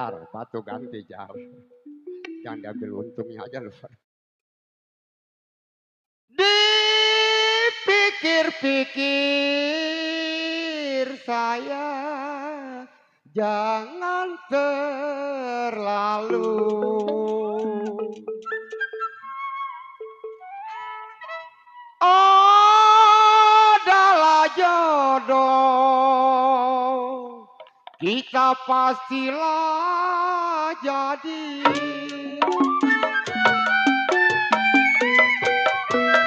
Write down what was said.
jar, patuh ganti jar. Jangan diambil untungnya aja lu. Dipikir-pikir saya jangan terlalu adalah jodoh, kita pastilah jadi.